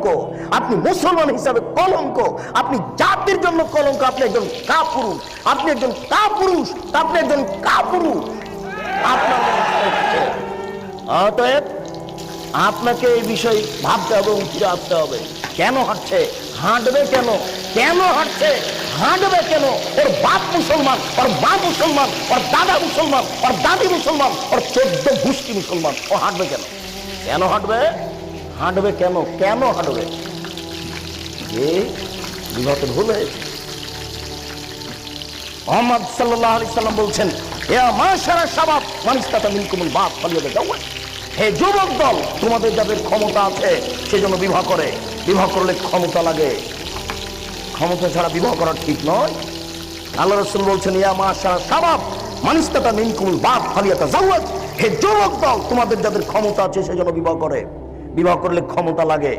কলঙ্ক, আপনি মুসলমান হিসাবে কলঙ্ক, আপনি জাতির জন্য কলঙ্ক, আপনি একজন কাপুরুষ, আপনি একজন কাপুরুষ, আপনি একজন কাপুরুষ। অতএব আপনাকে এই বিষয়ে ভাবতে হবে এবং ফিরে আসতে হবে। কেন হাঁটছে? হাঁটবে কেন? কেন হাঁটছে? হাঁটবে কেন? ওর বাপ মুসলমান, ওর মা মুসলমান, ওর দাদা মুসলমান, ওর দাদি মুসলমান, ওর 14 গোষ্ঠী মুসলমান। ও হাঁটবে কেন? কেন হাঁটবে? হাঁটবে কেন? কেন হাঁটবে? যে বিবাহতে ভুল হয়েছে। মুহাম্মদ সাল্লাল্লাহু আলাইহি সাল্লাম বলছেন, ইয়া মাশারা শাবাব মান ইসতাতা মিনকুমুল বাত ফালিয়াতাজাওয়াজ। হে যুবক দল, তোমাদের যাদের ক্ষমতা আছে সেজন্য বিবাহ করে। বিবাহ করলে ক্ষমতা লাগে, ক্ষমতা ছাড়া বিবাহ করা ঠিক নয়। আল্লাহ রাসূল বলছেন, ইয়া মাশারা শাবাব মান ইসতাতা মিনকুমুল বাত ফালিয়াতাজাওয়াজ। হে যুবক দল, তোমাদের যাদের ক্ষমতা আছে সেজন্য বিবাহ করে। বিবাহ করলে ক্ষমতা লাগে।